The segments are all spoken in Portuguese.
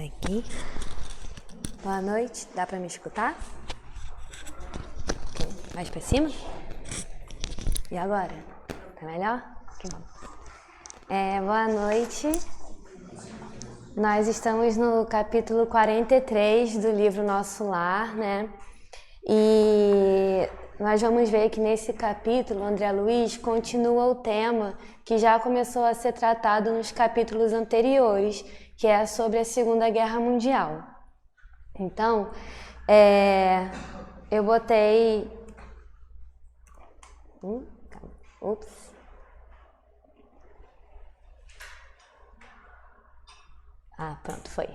Aqui. Boa noite. Dá para me escutar? Mais para cima? E agora? Tá melhor? Que bom. Boa noite. Nós estamos no capítulo 43 do livro Nosso Lar, né? E nós vamos ver que nesse capítulo, André Luiz continua o tema que já começou a ser tratado nos capítulos anteriores, que é sobre a Segunda Guerra Mundial. Então, eu botei... Ups. Pronto, foi.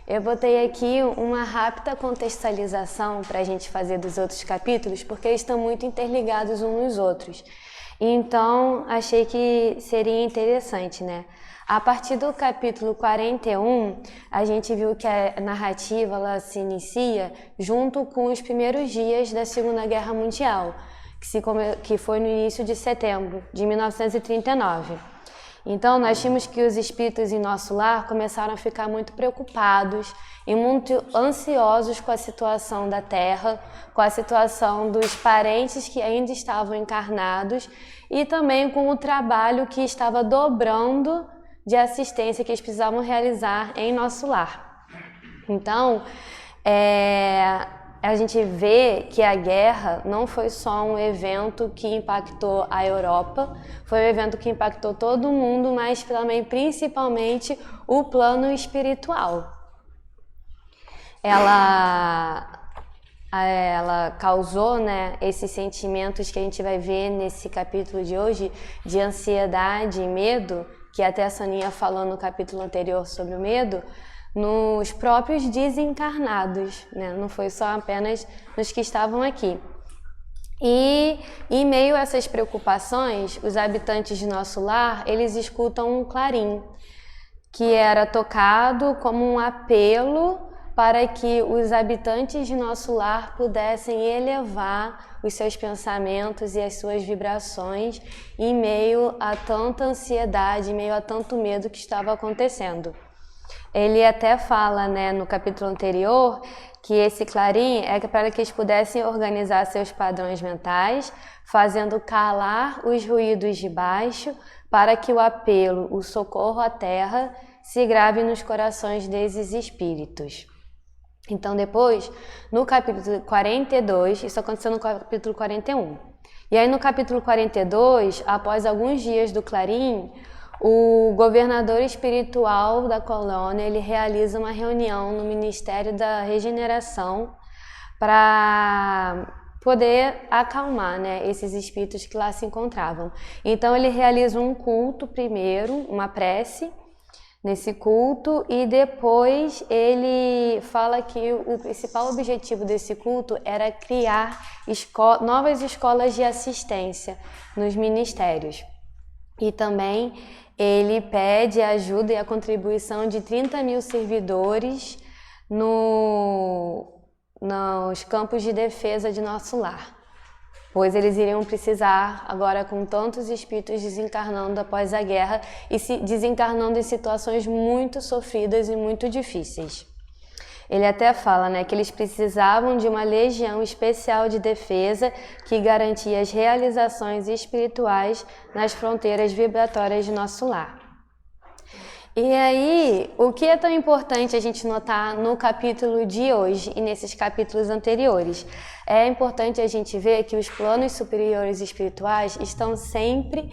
Eu botei aqui uma rápida contextualização para a gente fazer dos outros capítulos, porque eles estão muito interligados uns nos outros. Então, achei que seria interessante, né? A partir do capítulo 41, a gente viu que a narrativa ela se inicia junto com os primeiros dias da Segunda Guerra Mundial, que foi no início de setembro de 1939. Então, nós vimos que os espíritos em nosso lar começaram a ficar muito preocupados e muito ansiosos com a situação da Terra, com a situação dos parentes que ainda estavam encarnados e também com o trabalho que estava dobrando de assistência que eles precisavam realizar em nosso lar. Então, a gente vê que a guerra não foi só um evento que impactou a Europa, foi um evento que impactou todo mundo, mas também principalmente o plano espiritual. Ela causou, né, esses sentimentos que a gente vai ver nesse capítulo de hoje, de ansiedade e medo, que até a Soninha falou no capítulo anterior sobre o medo, nos próprios desencarnados, né? Não foi só apenas nos que estavam aqui. E em meio a essas preocupações, os habitantes de nosso lar, eles escutam um clarim, que era tocado como um apelo para que os habitantes de nosso lar pudessem elevar os seus pensamentos e as suas vibrações em meio a tanta ansiedade, em meio a tanto medo que estava acontecendo. Ele até fala, né, no capítulo anterior, que esse clarim é para que eles pudessem organizar seus padrões mentais, fazendo calar os ruídos de baixo, para que o apelo, o socorro à terra, se grave nos corações desses espíritos. Então depois, no capítulo 42, isso aconteceu no capítulo 41. E aí no capítulo 42, após alguns dias do clarim, o governador espiritual da colônia, ele realiza uma reunião no Ministério da Regeneração para poder acalmar, né, esses espíritos que lá se encontravam. Então ele realiza um culto primeiro, uma prece nesse culto, e depois ele fala que o principal objetivo desse culto era criar novas escolas de assistência nos ministérios. E também ele pede a ajuda e a contribuição de 30 mil servidores nos campos de defesa de nosso lar, pois eles iriam precisar, agora com tantos espíritos desencarnando após a guerra e se desencarnando em situações muito sofridas e muito difíceis. Ele até fala, né, que eles precisavam de uma legião especial de defesa que garantia as realizações espirituais nas fronteiras vibratórias de nosso lar. E aí, o que é tão importante a gente notar no capítulo de hoje e nesses capítulos anteriores? É importante a gente ver que os planos superiores espirituais estão sempre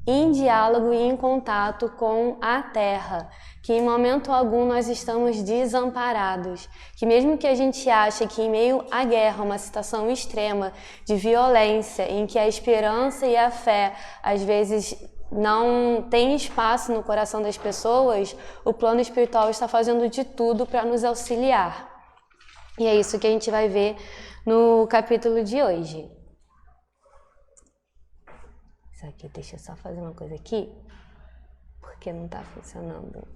em diálogo e em contato com a Terra, que em momento algum nós estamos desamparados, que mesmo que a gente ache que em meio à guerra, uma situação extrema de violência, em que a esperança e a fé às vezes não tem espaço no coração das pessoas, o plano espiritual está fazendo de tudo para nos auxiliar. E é isso que a gente vai ver no capítulo de hoje. Isso aqui, deixa eu só fazer uma coisa aqui, porque não está funcionando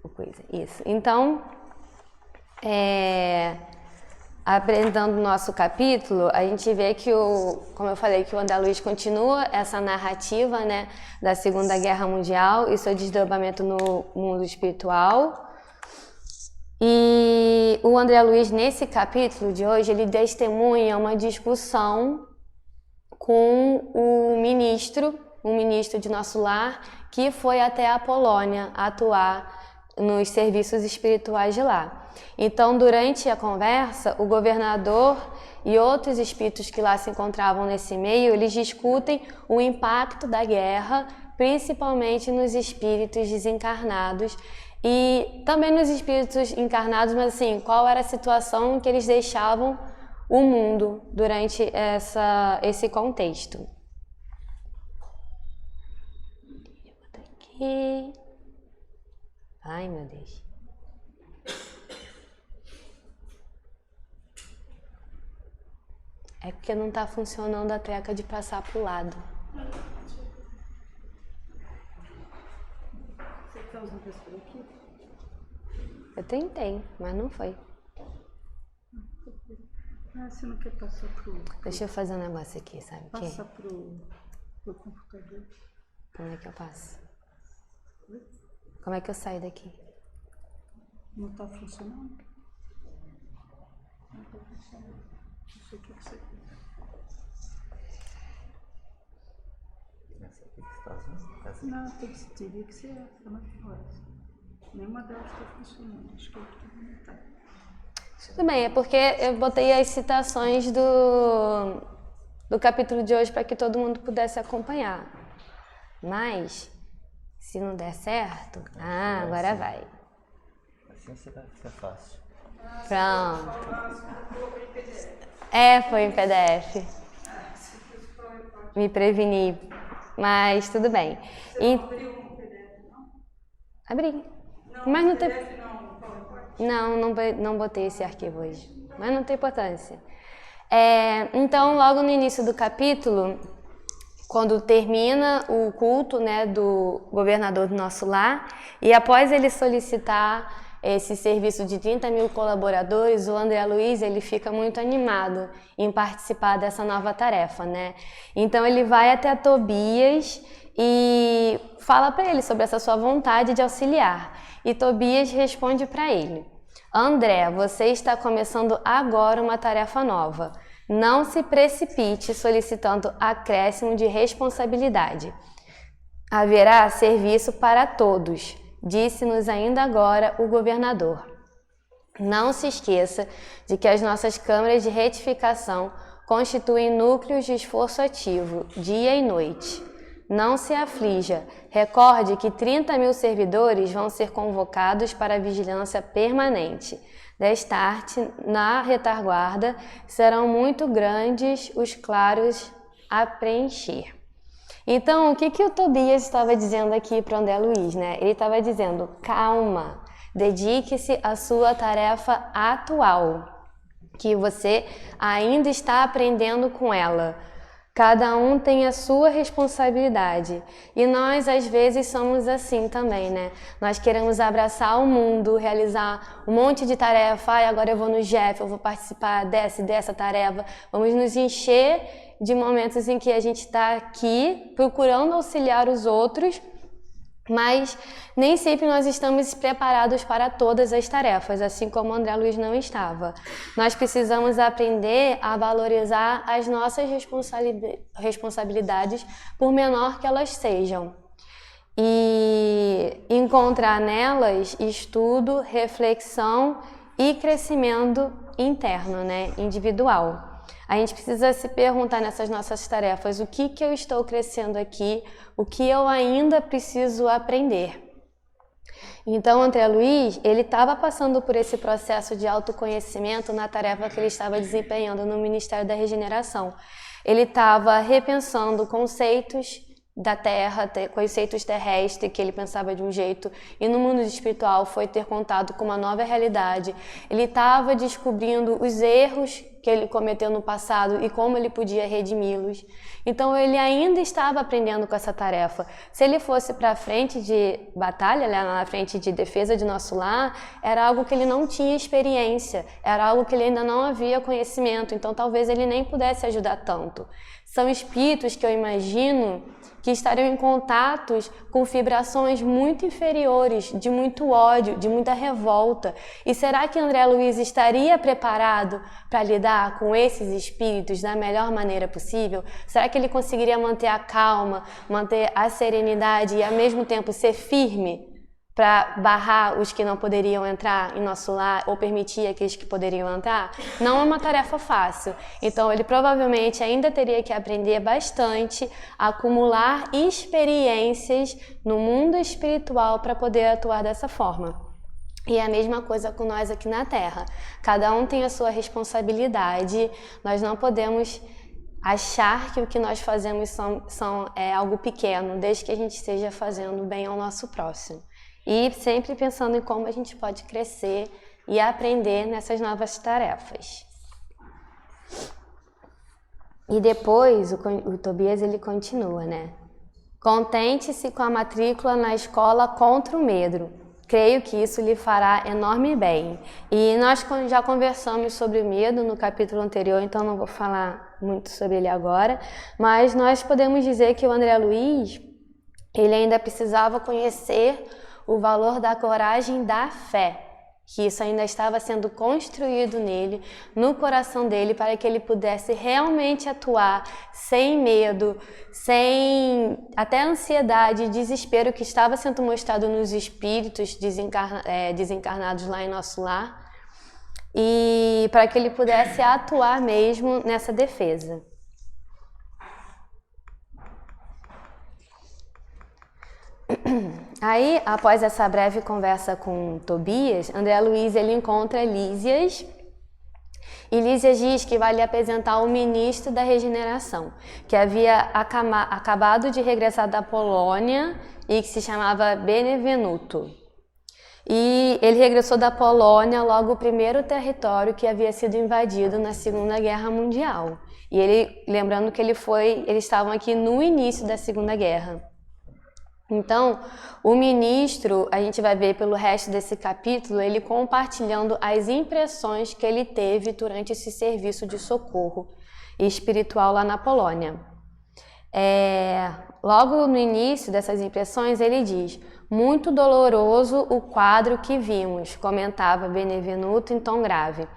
a coisa. Isso. Então, apresentando o nosso capítulo, a gente vê que, como eu falei, que o André Luiz continua essa narrativa, né, da Segunda Guerra Mundial e seu desdobramento no mundo espiritual. E o André Luiz, nesse capítulo de hoje, ele testemunha uma discussão com um ministro de Nosso Lar, que foi até a Polônia atuar nos serviços espirituais de lá. Então, durante a conversa, o governador e outros espíritos que lá se encontravam nesse meio, eles discutem o impacto da guerra, principalmente nos espíritos desencarnados e também nos espíritos encarnados, mas assim, qual era a situação que eles deixavam o mundo durante esse contexto. Vou botar aqui. Ai, meu Deus. É porque não está funcionando a treca de passar para o lado. Você está usando isso por aqui? Eu tentei, mas não foi. Você não quer passar pro... Deixa eu fazer um negócio aqui, sabe o quê? Passa pro computador. Como é que eu passo? Como é que eu saio daqui? Não está funcionando? Não está funcionando. Não sei o que você quer. Essa aqui que você está usando? Essa? Não, teria que ser essa, mas fora. Nenhuma delas está funcionando. Acho que eu não está. Tudo bem, é porque eu botei as citações do capítulo de hoje para que todo mundo pudesse acompanhar. Mas, se não der certo, agora vai. Assim vai ser fácil. Pronto. Foi em PDF. Me preveni, mas tudo bem. Você não abriu um PDF, não? Abri. Mas não tem... PDF não, Não botei esse arquivo hoje, mas não tem importância. Então, logo no início do capítulo, quando termina o culto, né, do governador do Nosso Lar, e após ele solicitar esse serviço de 30 mil colaboradores, o André Luiz ele fica muito animado em participar dessa nova tarefa, né? Então ele vai até Tobias e fala para ele sobre essa sua vontade de auxiliar. E Tobias responde para ele: André, você está começando agora uma tarefa nova. Não se precipite solicitando acréscimo de responsabilidade. Haverá serviço para todos, disse-nos ainda agora o governador. Não se esqueça de que as nossas câmaras de retificação constituem núcleos de esforço ativo, dia e noite. Não se aflija, recorde que 30 mil servidores vão ser convocados para a vigilância permanente. Destarte, na retaguarda, serão muito grandes os claros a preencher. Então, o que o Tobias estava dizendo aqui para o André Luiz, né? Ele estava dizendo, calma, dedique-se à sua tarefa atual, que você ainda está aprendendo com ela. Cada um tem a sua responsabilidade. E nós, às vezes, somos assim também, né? Nós queremos abraçar o mundo, realizar um monte de tarefa. Agora eu vou no GEF, eu vou participar dessa tarefa. Vamos nos encher de momentos em que a gente está aqui procurando auxiliar os outros, mas nem sempre nós estamos preparados para todas as tarefas, assim como o André Luiz não estava. Nós precisamos aprender a valorizar as nossas responsabilidades, por menor que elas sejam, e encontrar nelas estudo, reflexão e crescimento interno, né, individual. A gente precisa se perguntar nessas nossas tarefas, o que eu estou crescendo aqui, o que eu ainda preciso aprender. Então, André Luiz, ele estava passando por esse processo de autoconhecimento na tarefa que ele estava desempenhando no Ministério da Regeneração. Ele estava repensando conceitos da Terra, conceitos terrestres, que ele pensava de um jeito, e no mundo espiritual foi ter contato com uma nova realidade. Ele estava descobrindo os erros que ele cometeu no passado e como ele podia redimi-los. Então ele ainda estava aprendendo com essa tarefa. Se ele fosse para a frente de batalha, na frente de defesa de nosso lar, era algo que ele não tinha experiência, era algo que ele ainda não havia conhecimento, então talvez ele nem pudesse ajudar tanto. São espíritos que eu imagino que estariam em contatos com vibrações muito inferiores, de muito ódio, de muita revolta. E será que André Luiz estaria preparado para lidar com esses espíritos da melhor maneira possível? Será que ele conseguiria manter a calma, manter a serenidade e ao mesmo tempo ser firme para barrar os que não poderiam entrar em nosso lar ou permitir aqueles que poderiam entrar? Não é uma tarefa fácil. Então ele provavelmente ainda teria que aprender bastante, acumular experiências no mundo espiritual para poder atuar dessa forma. E é a mesma coisa com nós aqui na Terra. Cada um tem a sua responsabilidade, nós não podemos achar que o que nós fazemos é algo pequeno, desde que a gente esteja fazendo bem ao nosso próximo. E sempre pensando em como a gente pode crescer e aprender nessas novas tarefas. E depois o Tobias ele continua, né? Contente-se com a matrícula na escola contra o medo. Creio que isso lhe fará enorme bem. E nós já conversamos sobre o medo no capítulo anterior, então não vou falar muito sobre ele agora, mas nós podemos dizer que o André Luiz, ele ainda precisava conhecer o valor da coragem da fé, que isso ainda estava sendo construído nele, no coração dele, para que ele pudesse realmente atuar sem medo, sem até ansiedade e desespero que estava sendo mostrado nos espíritos desencarnados lá em nosso lar, e para que ele pudesse atuar mesmo nessa defesa. Aí, após essa breve conversa com Tobias, André Luiz ele encontra Lísias, e Lísias diz que vai lhe apresentar o ministro da regeneração, que havia acabado de regressar da Polônia e que se chamava Benevenuto. E ele regressou da Polônia logo o primeiro território que havia sido invadido na Segunda Guerra Mundial. E ele, lembrando que eles estavam aqui no início da Segunda Guerra. Então, o ministro, a gente vai ver pelo resto desse capítulo, ele compartilhando as impressões que ele teve durante esse serviço de socorro espiritual lá na Polônia. Logo no início dessas impressões, ele diz: muito doloroso o quadro que vimos, comentava Benevenuto em tom grave.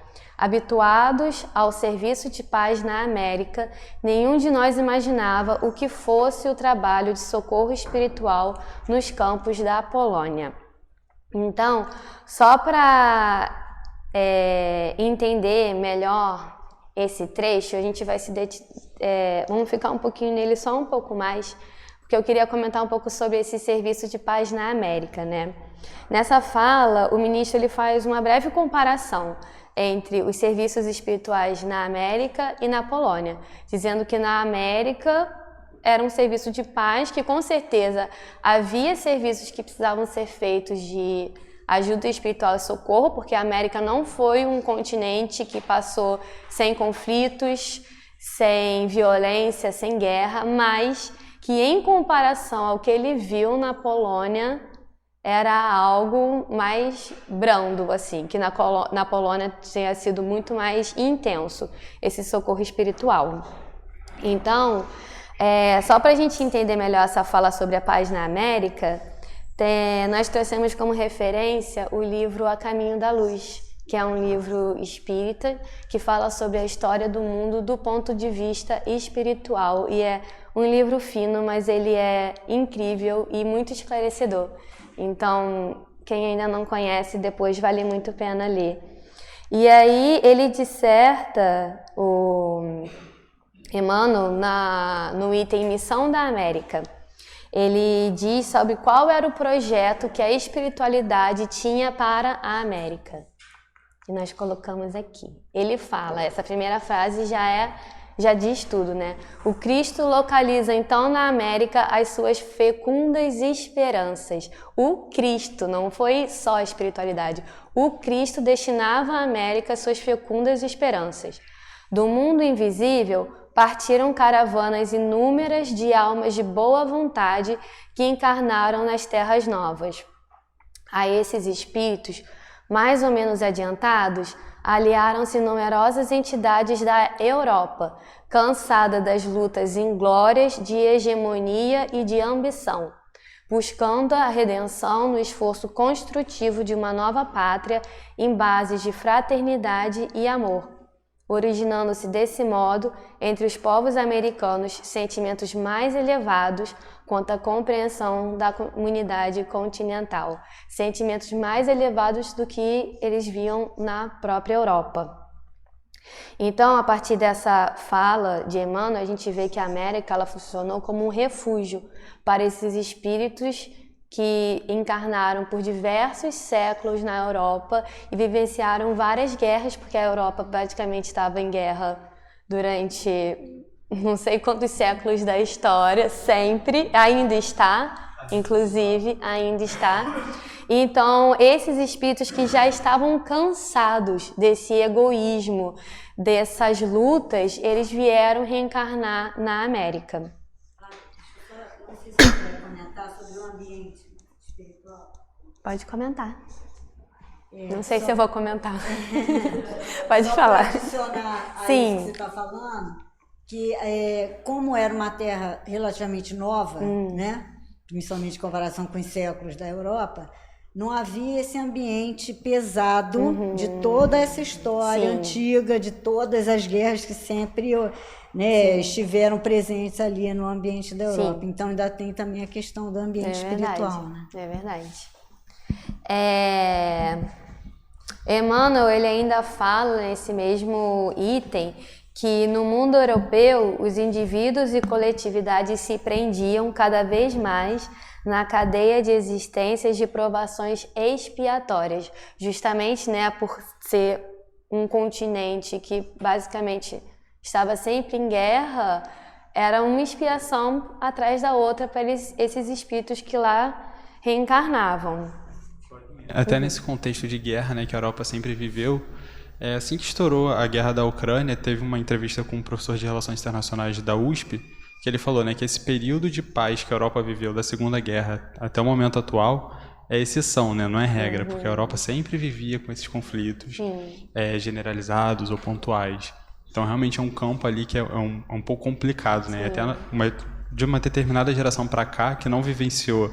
Habituados ao serviço de paz na América, nenhum de nós imaginava o que fosse o trabalho de socorro espiritual nos campos da Polônia. Então, só para entender melhor esse trecho, a gente vai vamos ficar um pouquinho nele só um pouco mais, porque eu queria comentar um pouco sobre esse serviço de paz na América, né? Nessa fala, o ministro ele faz uma breve comparação entre os serviços espirituais na América e na Polônia, dizendo que na América era um serviço de paz, que com certeza havia serviços que precisavam ser feitos de ajuda espiritual e socorro, porque a América não foi um continente que passou sem conflitos, sem violência, sem guerra, mas que em comparação ao que ele viu na Polônia, era algo mais brando, assim, que na Polônia tinha sido muito mais intenso esse socorro espiritual. Então, só para a gente entender melhor essa fala sobre a paz na América, nós trouxemos como referência o livro A Caminho da Luz, que é um livro espírita que fala sobre a história do mundo do ponto de vista espiritual, e é um livro fino, mas ele é incrível e muito esclarecedor. Então, quem ainda não conhece, depois vale muito a pena ler. E aí ele disserta, o Emmanuel, no item Missão da América. Ele diz sobre qual era o projeto que a espiritualidade tinha para a América. E nós colocamos aqui. Ele fala, essa primeira frase já diz tudo, né? O Cristo localiza então na América as suas fecundas esperanças. O Cristo, não foi só a espiritualidade. O Cristo destinava à América as suas fecundas esperanças. Do mundo invisível partiram caravanas inúmeras de almas de boa vontade que encarnaram nas terras novas. A esses espíritos, mais ou menos adiantados, aliaram-se numerosas entidades da Europa, cansada das lutas inglórias de hegemonia e de ambição, buscando a redenção no esforço construtivo de uma nova pátria em bases de fraternidade e amor, originando-se desse modo entre os povos americanos sentimentos mais elevados quanto à compreensão da comunidade continental, sentimentos mais elevados do que eles viam na própria Europa. Então, a partir dessa fala de Emmanuel, a gente vê que a América ela funcionou como um refúgio para esses espíritos que encarnaram por diversos séculos na Europa e vivenciaram várias guerras, porque a Europa praticamente estava em guerra durante não sei quantos séculos da história, sempre, ainda está, inclusive, ainda está. Então, esses espíritos que já estavam cansados desse egoísmo, dessas lutas, eles vieram reencarnar na América. Você quer comentar sobre o ambiente espiritual? Pode comentar. Não sei se eu vou comentar. Pode falar. Para adicionar a Sim. isso que você está falando, que como era uma terra relativamente nova, né, principalmente em comparação com os séculos da Europa, não havia esse ambiente pesado de toda essa história antiga, de todas as guerras que sempre, né, estiveram presentes ali no ambiente da Europa. Então ainda tem também a questão do ambiente espiritual. Né? É verdade. Emmanuel ele ainda fala nesse mesmo item que no mundo europeu os indivíduos e coletividades se prendiam cada vez mais na cadeia de existências de provações expiatórias, justamente, né, por ser um continente que basicamente estava sempre em guerra, era uma expiação atrás da outra para esses espíritos que lá reencarnavam. Até nesse contexto de guerra, né, que a Europa sempre viveu, assim que estourou a guerra da Ucrânia, teve uma entrevista com um professor de Relações Internacionais da USP, que ele falou, né, que esse período de paz que a Europa viveu da Segunda Guerra até o momento atual é exceção, né, não é regra, porque a Europa sempre vivia com esses conflitos generalizados ou pontuais. Então, realmente é um campo ali que é um pouco complicado, né, até de uma determinada geração para cá que não vivenciou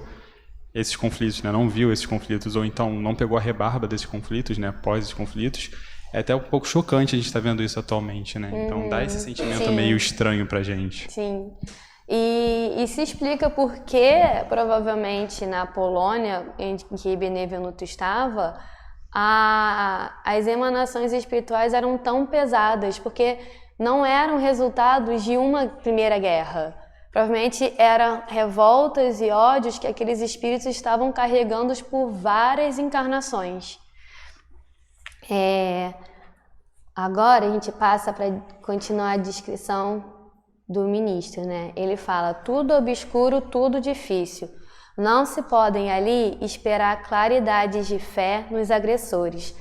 esses conflitos, né, não viu esses conflitos, ou então não pegou a rebarba desses conflitos, né, após esses conflitos. É até um pouco chocante a gente estar vendo isso atualmente, né? Então dá esse sentimento meio estranho pra gente. Sim. E se explica por que, provavelmente, na Polônia, em que Benevenuto estava, as emanações espirituais eram tão pesadas, porque não eram resultados de uma primeira guerra. Provavelmente eram revoltas e ódios que aqueles espíritos estavam carregando por várias encarnações. Agora a gente passa para continuar a descrição do ministro, né? Ele fala: tudo obscuro, tudo difícil. Não se podem ali esperar claridades de fé nos agressores,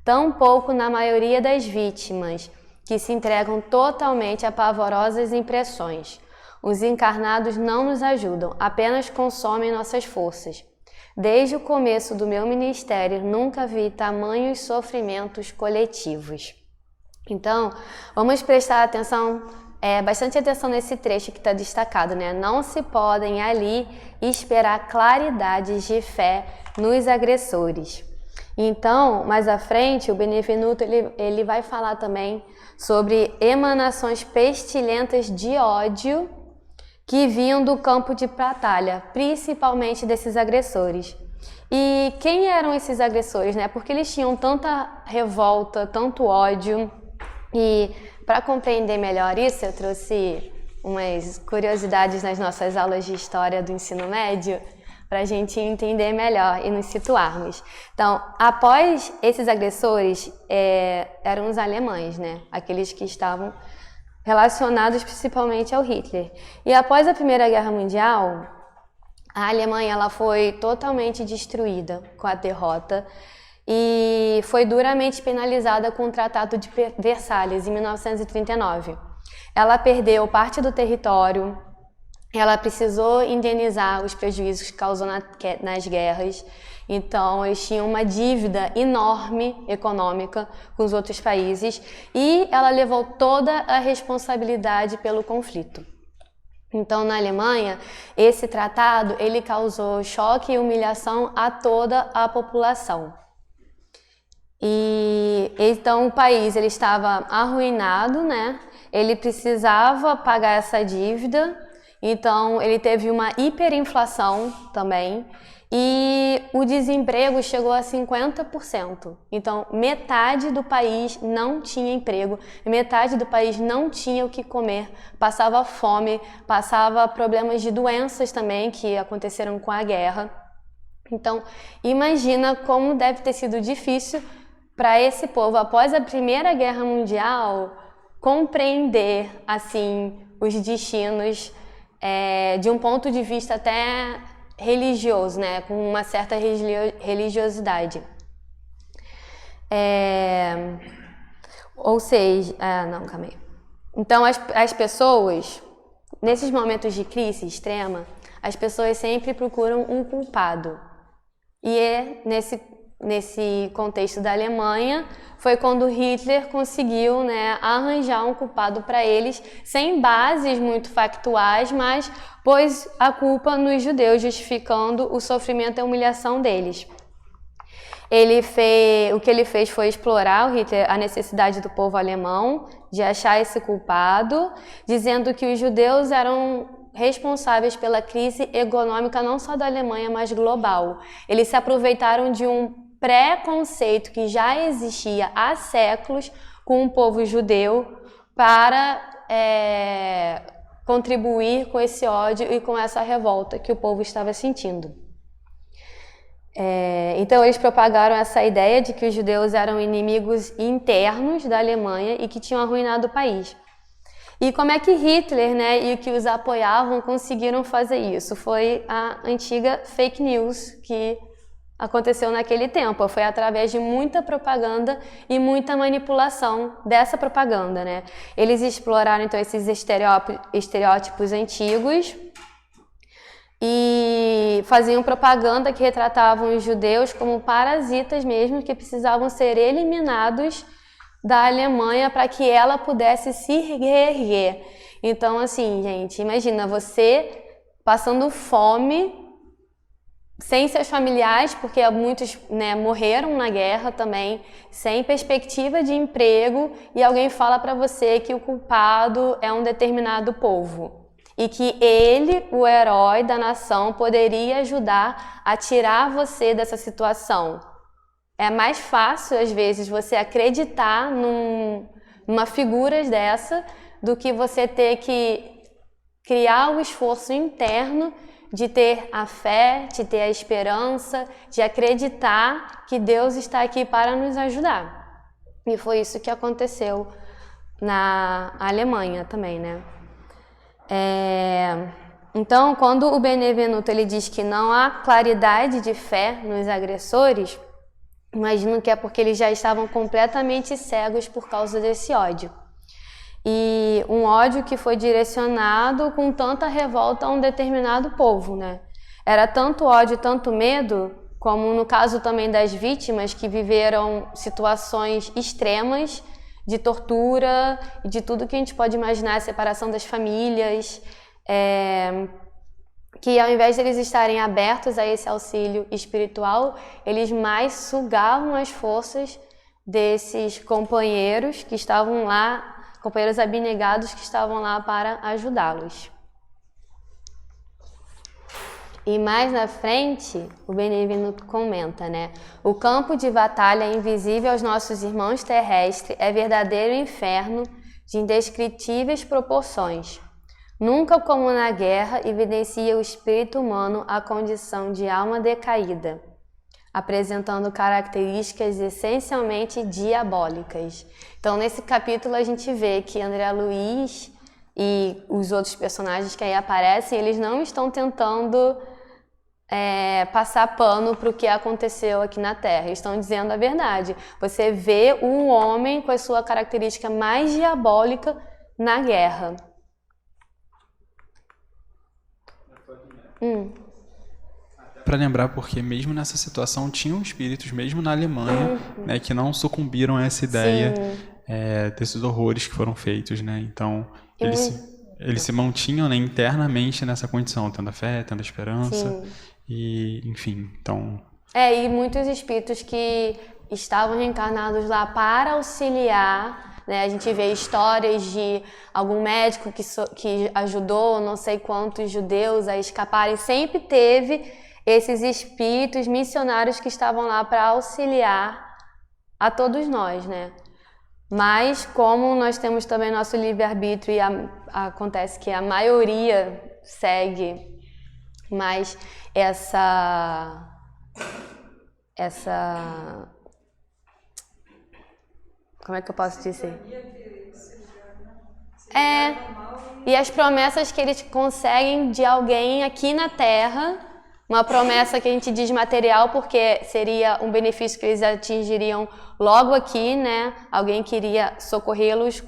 tampouco na maioria das vítimas, que se entregam totalmente a pavorosas impressões. Os encarnados não nos ajudam, apenas consomem nossas forças. Desde o começo do meu ministério, nunca vi tamanhos sofrimentos coletivos. Então, vamos prestar atenção, bastante atenção nesse trecho que está destacado, né? Não se podem ali esperar claridades de fé nos agressores. Então, mais à frente, o Benevenuto ele vai falar também sobre emanações pestilentas de ódio que vinham do campo de batalha, principalmente desses agressores. E quem eram esses agressores, né? Porque eles tinham tanta revolta, tanto ódio. E para compreender melhor isso, eu trouxe umas curiosidades nas nossas aulas de história do ensino médio, para a gente entender melhor e nos situarmos. Então, após esses agressores, eram os alemães, né? Aqueles que estavam relacionados principalmente ao Hitler. E após a Primeira Guerra Mundial, a Alemanha ela foi totalmente destruída com a derrota e foi duramente penalizada com o Tratado de Versalhes, em 1939. Ela perdeu parte do território, ela precisou indenizar os prejuízos que causou nas guerras, então eles tinham uma dívida enorme econômica com os outros países e ela levou toda a responsabilidade pelo conflito. Então, na Alemanha, esse tratado ele causou choque e humilhação a toda a população. E então o país ele estava arruinado, né? Ele precisava pagar essa dívida, então ele teve uma hiperinflação também e o desemprego chegou a 50%. Então metade do país não tinha emprego, metade do país não tinha o que comer, passava fome, passava problemas de doenças também que aconteceram com a guerra. Então imagina como deve ter sido difícil para esse povo, após a Primeira Guerra Mundial, compreender assim os destinos de um ponto de vista até religioso, né, com uma certa religiosidade. Ou seja, não, calma aí. Então as pessoas, nesses momentos de crise extrema, as pessoas sempre procuram um culpado. E nesse contexto da Alemanha, foi quando Hitler conseguiu, né, arranjar um culpado para eles, sem bases muito factuais, mas pôs a culpa nos judeus, justificando o sofrimento e a humilhação deles. O que ele fez foi explorar, o Hitler, a necessidade do povo alemão de achar esse culpado, dizendo que os judeus eram responsáveis pela crise econômica não só da Alemanha, mas global. Eles se aproveitaram de um preconceito que já existia há séculos com o povo judeu para contribuir com esse ódio e com essa revolta que o povo estava sentindo. Então eles propagaram essa ideia de que os judeus eram inimigos internos da Alemanha e que tinham arruinado o país. E como é que Hitler, né, e o que os apoiavam conseguiram fazer isso? Foi a antiga fake news que aconteceu naquele tempo. Foi através de muita propaganda e muita manipulação dessa propaganda, né? Eles exploraram então esses estereótipos antigos e faziam propaganda que retratavam os judeus como parasitas mesmo, que precisavam ser eliminados da Alemanha para que ela pudesse se reerguer. Então, assim, gente, imagina você passando fome, sem seus familiares, porque muitos, né, morreram na guerra também, sem perspectiva de emprego, e alguém fala para você que o culpado é um determinado povo e que ele, o herói da nação, poderia ajudar a tirar você dessa situação. É mais fácil, às vezes, você acreditar numa figura dessa do que você ter que criar o esforço interno de ter a fé, de ter a esperança, de acreditar que Deus está aqui para nos ajudar. E foi isso que aconteceu na Alemanha também, né? Então, quando o Benevenuto ele diz que não há claridade de fé nos agressores, imagino que é porque eles já estavam completamente cegos por causa desse ódio. E um ódio que foi direcionado com tanta revolta a um determinado povo, né? Era tanto ódio, tanto medo, como no caso também das vítimas que viveram situações extremas de tortura e de tudo que a gente pode imaginar, a separação das famílias, que ao invés de eles estarem abertos a esse auxílio espiritual, eles mais sugavam as forças desses companheiros que estavam lá, companheiros abnegados que estavam lá para ajudá-los. E mais na frente, o Benevenuto comenta, né? O campo de batalha invisível aos nossos irmãos terrestres é verdadeiro inferno de indescritíveis proporções. Nunca como na guerra evidencia o espírito humano a condição de alma decaída, apresentando características essencialmente diabólicas. Então, nesse capítulo, a gente vê que André Luiz e os outros personagens que aí aparecem, eles não estão tentando passar pano para o que aconteceu aqui na Terra. Eles estão dizendo a verdade. Você vê um homem com a sua característica mais diabólica na guerra. Para lembrar, porque mesmo nessa situação tinham espíritos, mesmo na Alemanha, né, que não sucumbiram a essa ideia desses horrores que foram feitos, né? Então eles se mantinham, né, internamente nessa condição, tendo a fé, tendo a esperança. Sim. E, enfim, então... E muitos espíritos que estavam reencarnados lá para auxiliar, né? A gente vê histórias de algum médico que ajudou não sei quantos judeus a escaparem. Sempre teve esses espíritos missionários que estavam lá para auxiliar a todos nós, né? Mas como nós temos também nosso livre-arbítrio e acontece que a maioria segue mais essa como é que eu posso dizer? E as promessas que eles conseguem de alguém aqui na Terra, uma promessa que a gente diz material porque seria um benefício que eles atingiriam logo aqui, né? Alguém queria socorrê-los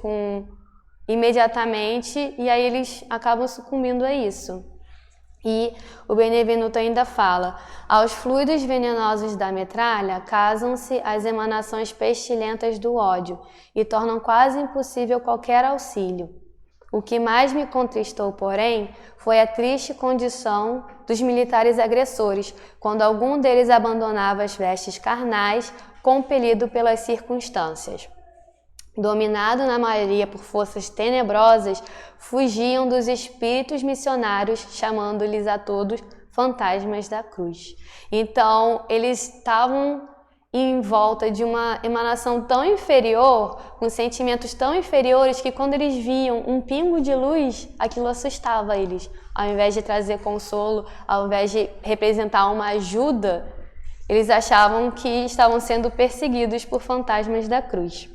imediatamente e aí eles acabam sucumbindo a isso. E o Benevenuto ainda fala: aos fluidos venenosos da metralha casam-se as emanações pestilentas do ódio e tornam quase impossível qualquer auxílio. O que mais me contristou, porém, foi a triste condição dos militares agressores, quando algum deles abandonava as vestes carnais, compelido pelas circunstâncias. Dominado na maioria por forças tenebrosas, fugiam dos espíritos missionários, chamando-lhes a todos fantasmas da cruz. Então, eles estavam em volta de uma emanação tão inferior, com sentimentos tão inferiores, que quando eles viam um pingo de luz, aquilo assustava eles. Ao invés de trazer consolo, ao invés de representar uma ajuda, eles achavam que estavam sendo perseguidos por fantasmas da cruz.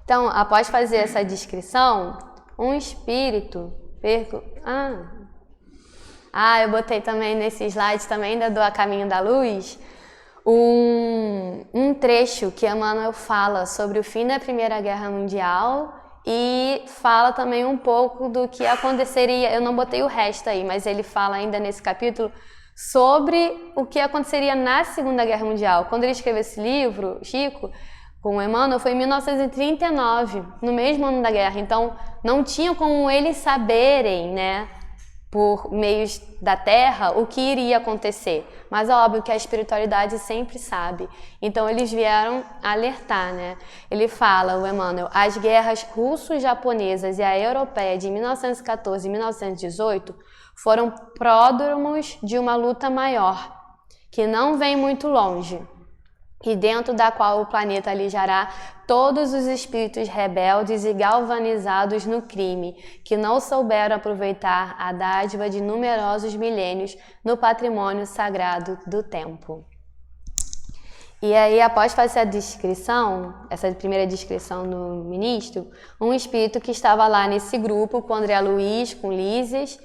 Então, após fazer essa descrição, um espírito... eu botei também nesse slide também do A Caminho da Luz, um trecho que Emmanuel fala sobre o fim da Primeira Guerra Mundial e fala também um pouco do que aconteceria, eu não botei o resto aí, mas ele fala ainda nesse capítulo sobre o que aconteceria na Segunda Guerra Mundial. Quando ele escreveu esse livro, Chico, com o Emmanuel, foi em 1939, no mesmo ano da guerra. Então, não tinha como eles saberem, né, por meios da Terra, o que iria acontecer. Mas é óbvio que a espiritualidade sempre sabe. Então, eles vieram alertar, né? Ele fala, o Emmanuel, as guerras russo-japonesas e a europeia de 1914 e 1918 foram pródromos de uma luta maior, que não vem muito longe, e dentro da qual o planeta alijará todos os espíritos rebeldes e galvanizados no crime, que não souberam aproveitar a dádiva de numerosos milênios no patrimônio sagrado do tempo. E aí, após fazer a descrição, essa primeira descrição do ministro, um espírito que estava lá nesse grupo, com André Luiz, com Lísias,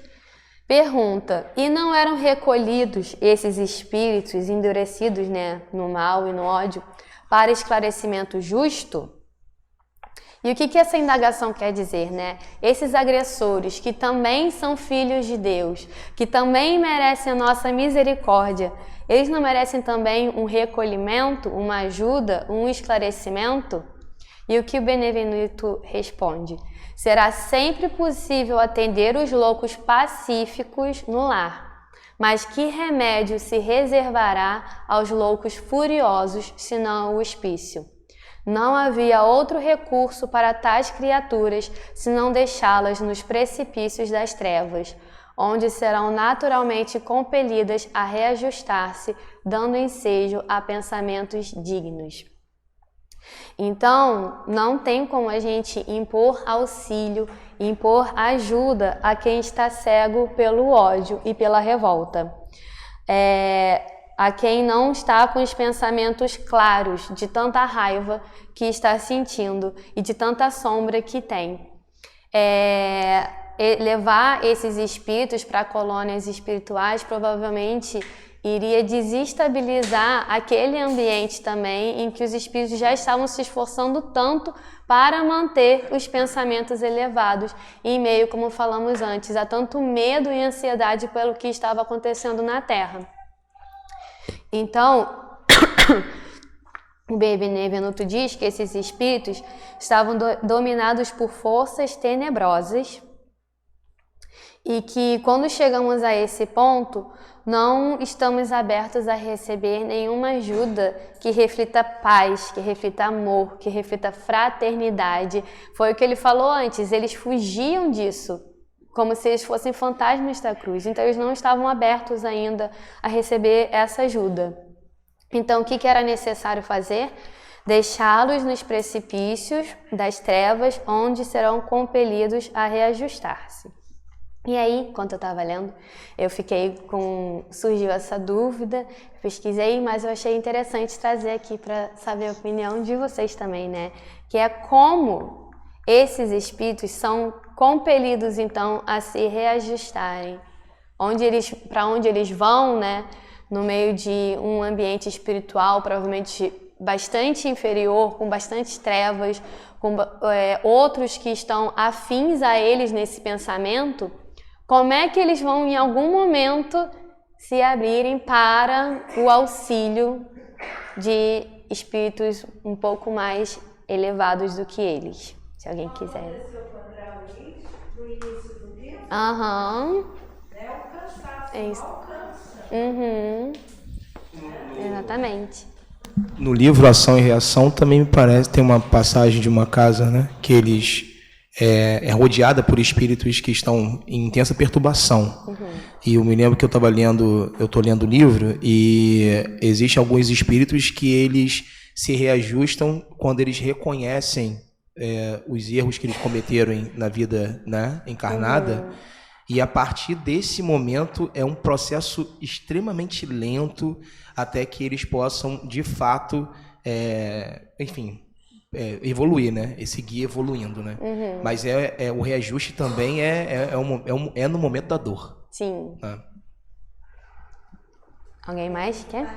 pergunta: e não eram recolhidos esses espíritos endurecidos, né, no mal e no ódio, para esclarecimento justo? E o que essa indagação quer dizer, né? Esses agressores que também são filhos de Deus, que também merecem a nossa misericórdia, eles não merecem também um recolhimento, uma ajuda, um esclarecimento? E o que o Benevenuto responde? Será sempre possível atender os loucos pacíficos no lar, mas que remédio se reservará aos loucos furiosos, senão o hospício? Não havia outro recurso para tais criaturas, senão deixá-las nos precipícios das trevas, onde serão naturalmente compelidas a reajustar-se, dando ensejo a pensamentos dignos. Então, não tem como a gente impor auxílio, impor ajuda a quem está cego pelo ódio e pela revolta. A quem não está com os pensamentos claros de tanta raiva que está sentindo e de tanta sombra que tem. levar esses espíritos para colônias espirituais provavelmente iria desestabilizar aquele ambiente também em que os espíritos já estavam se esforçando tanto para manter os pensamentos elevados, em meio, como falamos antes, a tanto medo e ansiedade pelo que estava acontecendo na Terra. Então, o Benvenuto diz que esses espíritos estavam dominados por forças tenebrosas e que quando chegamos a esse ponto, não estamos abertos a receber nenhuma ajuda que reflita paz, que reflita amor, que reflita fraternidade. Foi o que ele falou antes, eles fugiam disso, como se eles fossem fantasmas da cruz. Então eles não estavam abertos ainda a receber essa ajuda. Então o que era necessário fazer? Deixá-los nos precipícios das trevas, onde serão compelidos a reajustar-se. E aí, enquanto eu estava lendo, surgiu essa dúvida, pesquisei, mas eu achei interessante trazer aqui para saber a opinião de vocês também, né? Que é como esses espíritos são compelidos, então, a se reajustarem. Para onde eles vão, né? No meio de um ambiente espiritual, provavelmente bastante inferior, com bastantes trevas, com outros que estão afins a eles nesse pensamento. Como é que eles vão, em algum momento, se abrirem para o auxílio de espíritos um pouco mais elevados do que eles? Se alguém quiser. No início do livro. Aham. O cansaço, é isso. Uhum. Exatamente. No livro Ação e Reação também me parece, tem uma passagem de uma casa, né, que eles é rodeada por espíritos que estão em intensa perturbação. Uhum. E eu me lembro que eu estou lendo o livro e existem alguns espíritos que eles se reajustam quando eles reconhecem os erros que eles cometeram na vida, né, encarnada. Uhum. E a partir desse momento é um processo extremamente lento até que eles possam, de fato, evoluir, né? E seguir evoluindo, né? Uhum. Mas o reajuste também é no momento da dor. Sim. Alguém mais quer?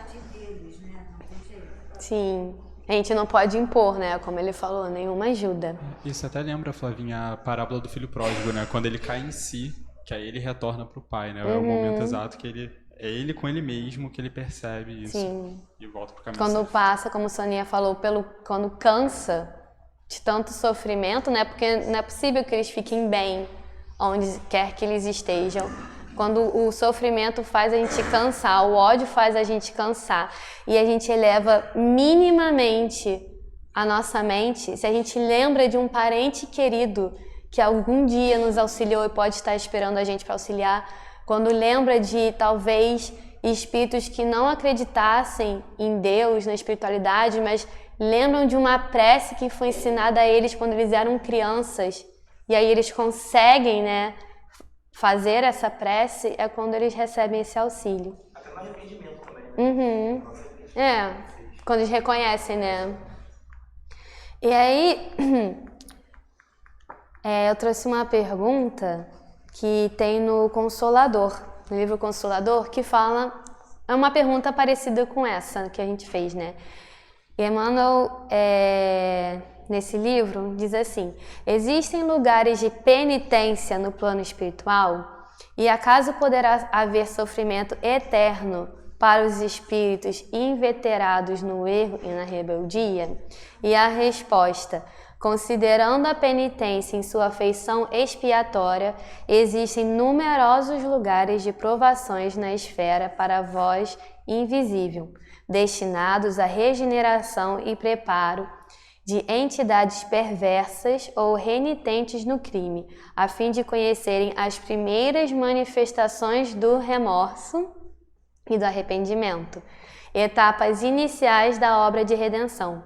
Sim. A gente não pode impor, né? Como ele falou, nenhuma ajuda. Isso até lembra, Flavinha, a parábola do filho pródigo, né? Quando ele cai em si, que aí ele retorna para o pai, né? É o momento exato que é ele com ele mesmo que ele percebe isso. Sim. E volta pro caminho. Quando passa, como a Sonia falou, quando cansa de tanto sofrimento, né? Porque não é possível que eles fiquem bem onde quer que eles estejam. Quando o sofrimento faz a gente cansar, o ódio faz a gente cansar e a gente eleva minimamente a nossa mente, se a gente lembra de um parente querido que algum dia nos auxiliou e pode estar esperando a gente para auxiliar, quando lembra de talvez espíritos que não acreditassem em Deus, na espiritualidade, mas lembram de uma prece que foi ensinada a eles quando eles eram crianças e aí eles conseguem, né, fazer essa prece, é quando eles recebem esse auxílio. Até no arrependimento também. Uhum. Quando eles reconhecem, né? E aí, eu trouxe uma pergunta que tem no Consolador, no livro Consolador, que fala, é uma pergunta parecida com essa que a gente fez, né? E Emmanuel, nesse livro, diz assim: existem lugares de penitência no plano espiritual? E acaso poderá haver sofrimento eterno para os espíritos inveterados no erro e na rebeldia? E a resposta: considerando a penitência em sua feição expiatória, existem numerosos lugares de provações na esfera para a voz invisível, destinados à regeneração e preparo de entidades perversas ou renitentes no crime, a fim de conhecerem as primeiras manifestações do remorso e do arrependimento, etapas iniciais da obra de redenção.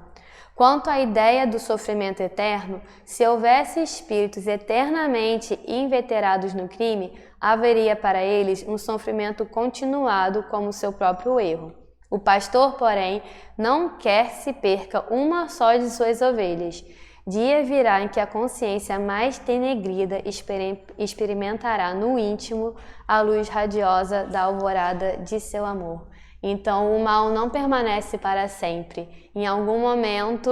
Quanto à ideia do sofrimento eterno, se houvesse espíritos eternamente inveterados no crime, haveria para eles um sofrimento continuado como seu próprio erro. O pastor, porém, não quer se perca uma só de suas ovelhas. dia virá em que a consciência mais tenegrida experimentará no íntimo a luz radiosa da alvorada de seu amor. Então, o mal não permanece para sempre. Em algum momento,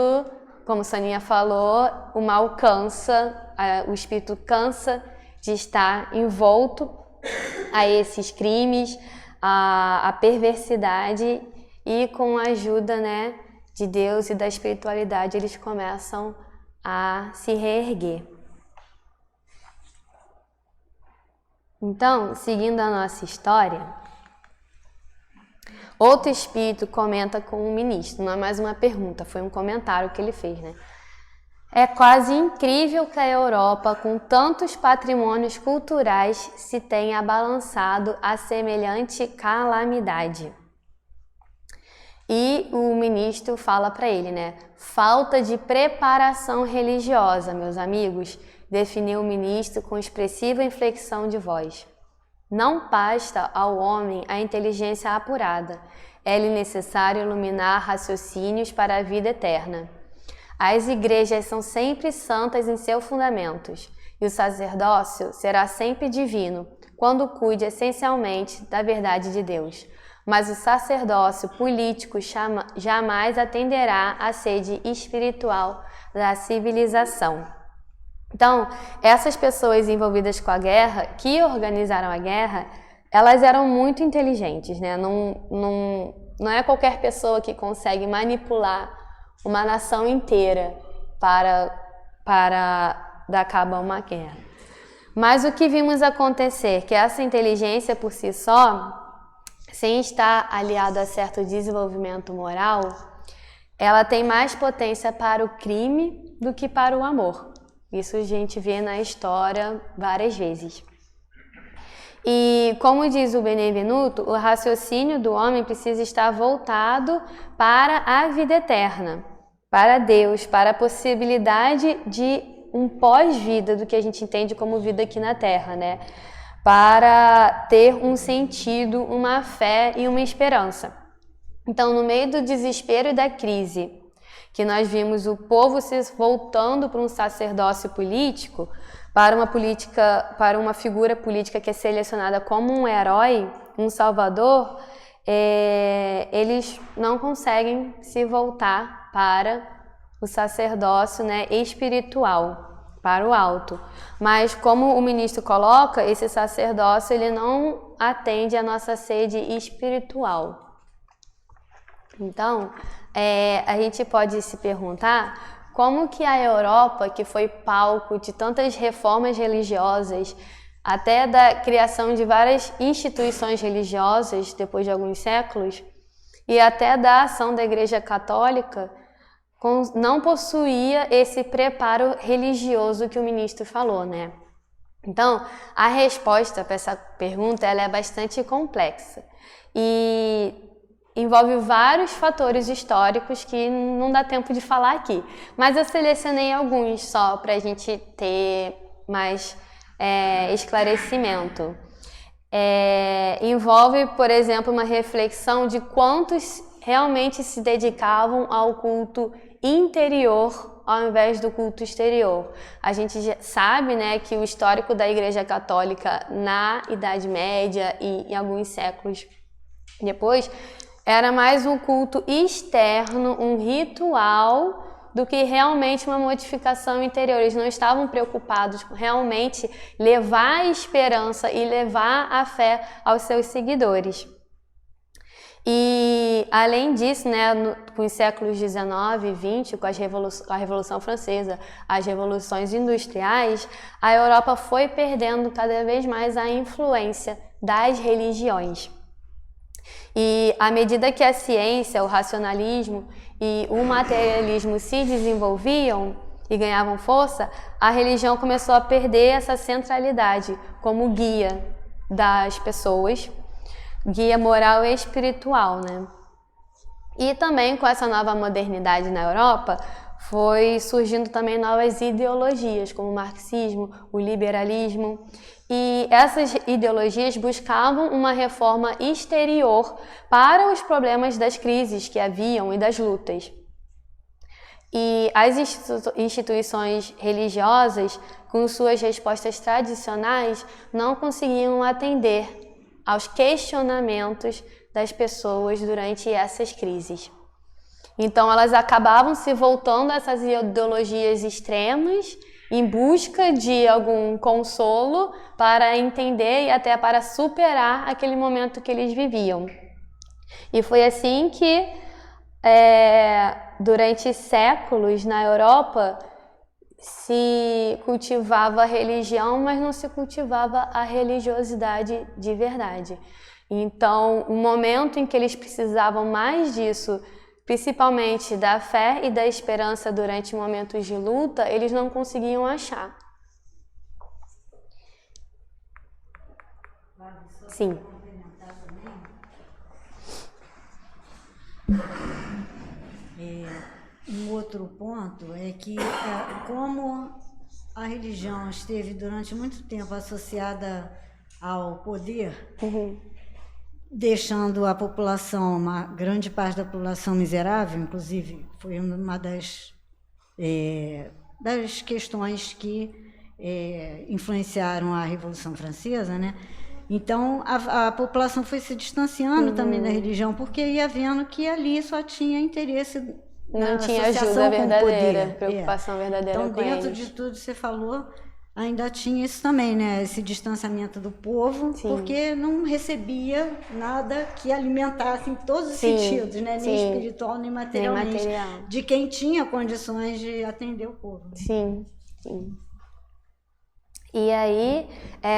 como Soninha falou, o mal cansa, o espírito cansa de estar envolto a esses crimes, a perversidade, e com a ajuda, né, de Deus e da espiritualidade, eles começam a se reerguer. Então, seguindo a nossa história, outro espírito comenta com o ministro, não é mais uma pergunta, foi um comentário que ele fez, né? É quase incrível que a Europa, com tantos patrimônios culturais, se tenha balançado a semelhante calamidade. E o ministro fala para ele, né? Falta de preparação religiosa, meus amigos, definiu o ministro com expressiva inflexão de voz. Não basta ao homem a inteligência apurada, é-lhe necessário iluminar raciocínios para a vida eterna. As igrejas são sempre santas em seus fundamentos, e o sacerdócio será sempre divino, quando cuide essencialmente da verdade de Deus. Mas o sacerdócio político jamais atenderá à sede espiritual da civilização. Então, essas pessoas envolvidas com a guerra, que organizaram a guerra, elas eram muito inteligentes, né? Não é qualquer pessoa que consegue manipular uma nação inteira para dar cabo a uma guerra. Mas o que vimos acontecer, que essa inteligência por si só, sem estar aliado a certo desenvolvimento moral, ela tem mais potência para o crime do que para o amor. Isso a gente vê na história várias vezes. E como diz o Benevenuto, o raciocínio do homem precisa estar voltado para a vida eterna, para Deus, para a possibilidade de um pós-vida, do que a gente entende como vida aqui na Terra, né? Para ter um sentido, uma fé e uma esperança. Então, no meio do desespero e da crise, que nós vimos o povo se voltando para um sacerdócio político, para uma figura política que é selecionada como um herói, um salvador, eles não conseguem se voltar para o sacerdócio, né, espiritual, para o alto. Mas como o ministro coloca, esse sacerdócio ele não atende à nossa sede espiritual. Então, a gente pode se perguntar como que a Europa, que foi palco de tantas reformas religiosas, até da criação de várias instituições religiosas depois de alguns séculos, e até da ação da Igreja Católica, não possuía esse preparo religioso que o ministro falou, né? Então, a resposta para essa pergunta ela é bastante complexa e envolve vários fatores históricos que não dá tempo de falar aqui. Mas eu selecionei alguns só para a gente ter mais esclarecimento. Envolve, por exemplo, uma reflexão de quantos realmente se dedicavam ao culto interior ao invés do culto exterior. A gente já sabe, né, que o histórico da Igreja Católica na Idade Média e em alguns séculos depois era mais um culto externo, um ritual, do que realmente uma modificação interior. Eles não estavam preocupados com realmente levar a esperança e levar a fé aos seus seguidores. E, além disso, né, com os séculos 19 e 20, com a Revolução Francesa, as revoluções industriais, a Europa foi perdendo cada vez mais a influência das religiões. E, à medida que a ciência, o racionalismo e o materialismo se desenvolviam e ganhavam força, a religião começou a perder essa centralidade como guia das pessoas, guia moral e espiritual, né? E também com essa nova modernidade na Europa, foi surgindo também novas ideologias, como o marxismo, o liberalismo, e essas ideologias buscavam uma reforma exterior para os problemas das crises que haviam e das lutas. E as instituições religiosas, com suas respostas tradicionais, não conseguiam atender aos questionamentos das pessoas durante essas crises. Então, elas acabavam se voltando a essas ideologias extremas em busca de algum consolo para entender e até para superar aquele momento que eles viviam. E foi assim que, durante séculos, na Europa, se cultivava a religião, mas não se cultivava a religiosidade de verdade. Então, o momento em que eles precisavam mais disso, principalmente da fé e da esperança durante momentos de luta, eles não conseguiam achar. Sim. Um outro ponto é que, como a religião esteve durante muito tempo associada ao poder, deixando a população, uma grande parte da população miserável, inclusive foi uma das questões que influenciaram a Revolução Francesa, né? Então, a população foi se distanciando também da religião, porque ia vendo que ali só tinha interesse na não tinha associação ajuda com verdadeira, o poder. preocupação verdadeira então, com dentro eles. de tudo que você falou, ainda tinha isso também, né? Esse distanciamento do povo, Sim. porque não recebia nada que alimentasse em todos os Sim, sentidos, né? Nem sim. espiritual, nem materialmente. Nem material. De quem tinha condições de atender o povo. Sim, sim. E aí,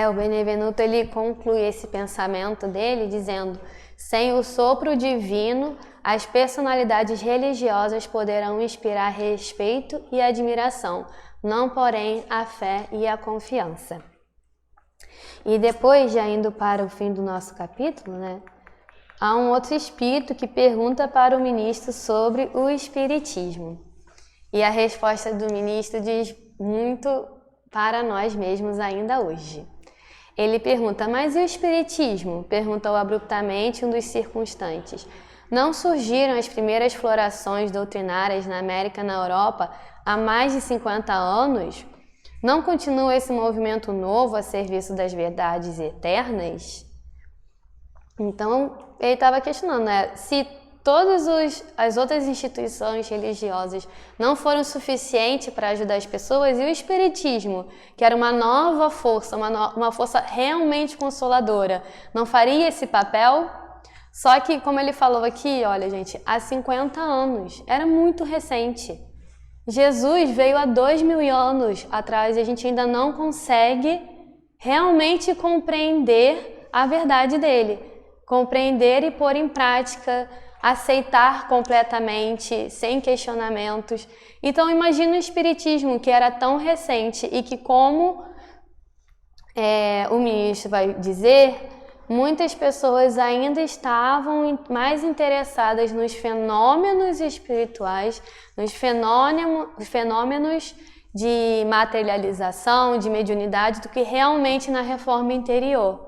o Benevenuto ele conclui esse pensamento dele dizendo: sem o sopro divino, as personalidades religiosas poderão inspirar respeito e admiração, não porém a fé e a confiança. E depois, já indo para o fim do nosso capítulo, né, há um outro espírito que pergunta para o ministro sobre o espiritismo. E a resposta do ministro diz muito para nós mesmos ainda hoje. Ele pergunta: mas e o espiritismo? Perguntou abruptamente um dos circunstantes. Não surgiram as primeiras florações doutrinárias na América e na Europa há mais de 50 anos? Não continua esse movimento novo a serviço das verdades eternas? Então, ele estava questionando, né? Se todas as outras instituições religiosas não foram suficientes para ajudar as pessoas, e o espiritismo, que era uma nova força, uma força realmente consoladora, não faria esse papel? Só que, como ele falou aqui, olha, gente, há 50 anos, era muito recente. Jesus veio há 2000 anos atrás e a gente ainda não consegue realmente compreender a verdade dele. Compreender e pôr em prática, aceitar completamente, sem questionamentos. Então, imagina o espiritismo, que era tão recente e que, como o ministro vai dizer, muitas pessoas ainda estavam mais interessadas nos fenômenos espirituais, nos fenômenos de materialização, de mediunidade, do que realmente na reforma interior.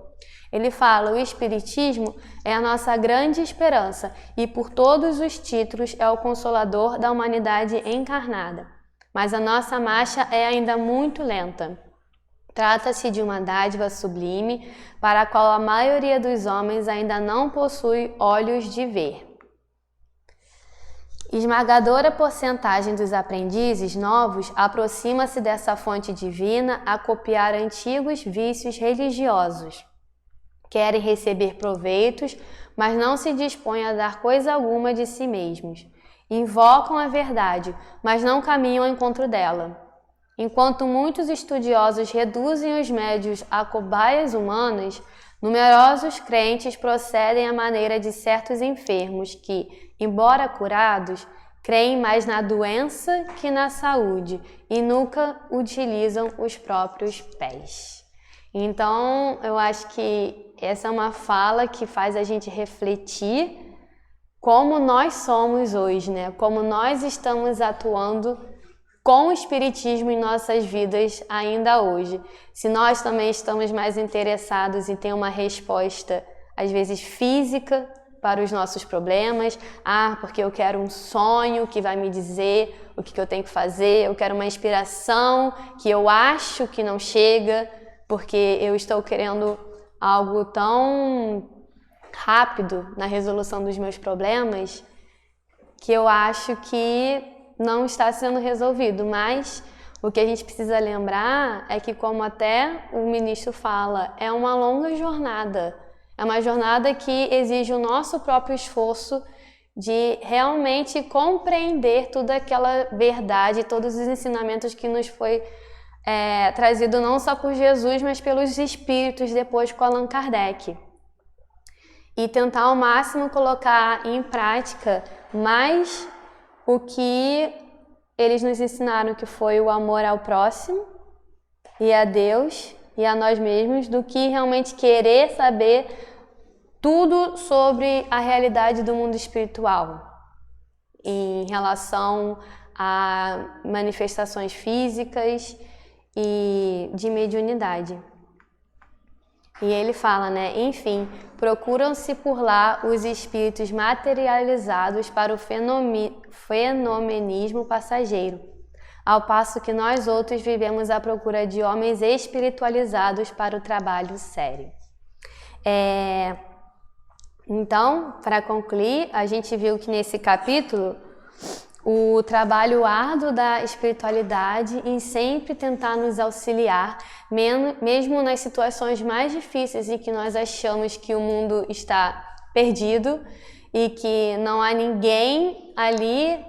Ele fala: o espiritismo é a nossa grande esperança e por todos os títulos é o consolador da humanidade encarnada. Mas a nossa marcha é ainda muito lenta. Trata-se de uma dádiva sublime para a qual a maioria dos homens ainda não possui olhos de ver. Esmagadora porcentagem dos aprendizes novos aproxima-se dessa fonte divina a copiar antigos vícios religiosos. Querem receber proveitos, mas não se dispõem a dar coisa alguma de si mesmos. Invocam a verdade, mas não caminham ao encontro dela. Enquanto muitos estudiosos reduzem os médios a cobaias humanas, numerosos crentes procedem à maneira de certos enfermos que, embora curados, creem mais na doença que na saúde e nunca utilizam os próprios pés. Então, eu acho que essa é uma fala que faz a gente refletir como nós somos hoje, né? Como nós estamos atuando com o espiritismo em nossas vidas ainda hoje. Se nós também estamos mais interessados em ter uma resposta, às vezes física, para os nossos problemas. Porque eu quero um sonho que vai me dizer o que eu tenho que fazer. Eu quero uma inspiração que eu acho que não chega, porque eu estou querendo algo tão rápido na resolução dos meus problemas que eu acho que não está sendo resolvido. Mas o que a gente precisa lembrar é que, como até o ministro fala, é uma longa jornada. É uma jornada que exige o nosso próprio esforço de realmente compreender toda aquela verdade, todos os ensinamentos que nos foi trazido não só por Jesus, mas pelos Espíritos depois com Allan Kardec. E tentar ao máximo colocar em prática mais o que eles nos ensinaram, que foi o amor ao próximo e a Deus e a nós mesmos, do que realmente querer saber tudo sobre a realidade do mundo espiritual em relação a manifestações físicas e de mediunidade. E ele fala, enfim, procuram-se por lá os espíritos materializados para o fenomenismo passageiro, ao passo que nós outros vivemos à procura de homens espiritualizados para o trabalho sério. Então, para concluir, a gente viu que nesse capítulo o trabalho árduo da espiritualidade em sempre tentar nos auxiliar, mesmo nas situações mais difíceis em que nós achamos que o mundo está perdido e que não há ninguém ali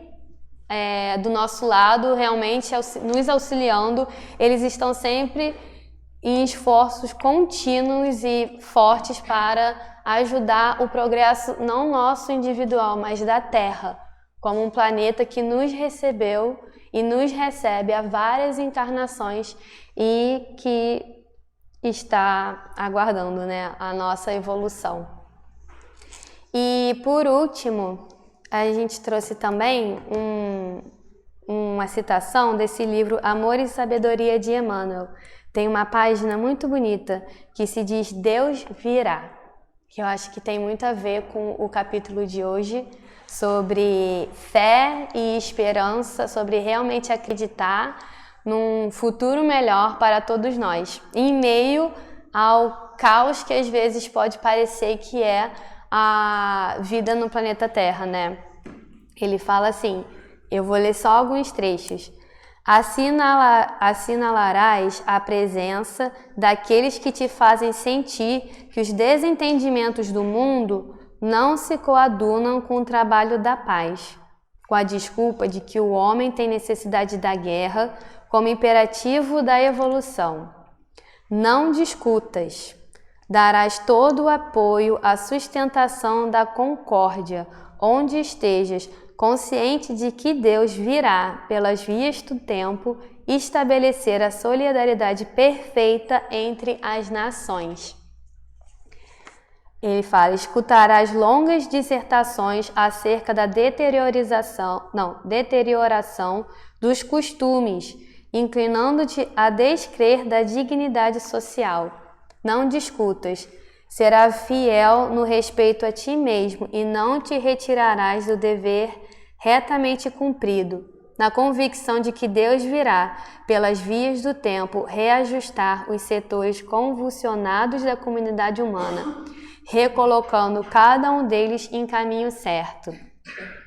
do nosso lado realmente nos auxiliando. Eles estão sempre em esforços contínuos e fortes para ajudar o progresso não nosso individual, mas da Terra, como um planeta que nos recebeu e nos recebe há várias encarnações e que está aguardando, a nossa evolução. E por último, a gente trouxe também uma citação desse livro Amor e Sabedoria de Emmanuel. Tem uma página muito bonita que se diz Deus virá, que eu acho que tem muito a ver com o capítulo de hoje, sobre fé e esperança, sobre realmente acreditar num futuro melhor para todos nós, em meio ao caos que às vezes pode parecer que é a vida no planeta Terra, Ele fala assim, eu vou ler só alguns trechos. Assinalarás a presença daqueles que te fazem sentir que os desentendimentos do mundo não se coadunam com o trabalho da paz, com a desculpa de que o homem tem necessidade da guerra como imperativo da evolução. Não discutas. Darás todo o apoio à sustentação da concórdia, onde estejas consciente de que Deus virá, pelas vias do tempo, estabelecer a solidariedade perfeita entre as nações. Ele fala, escutarás longas dissertações acerca da deterioração dos costumes, inclinando-te a descrer da dignidade social. Não discutas, serás fiel no respeito a ti mesmo e não te retirarás do dever retamente cumprido, na convicção de que Deus virá, pelas vias do tempo, reajustar os setores convulsionados da comunidade humana, recolocando cada um deles em caminho certo.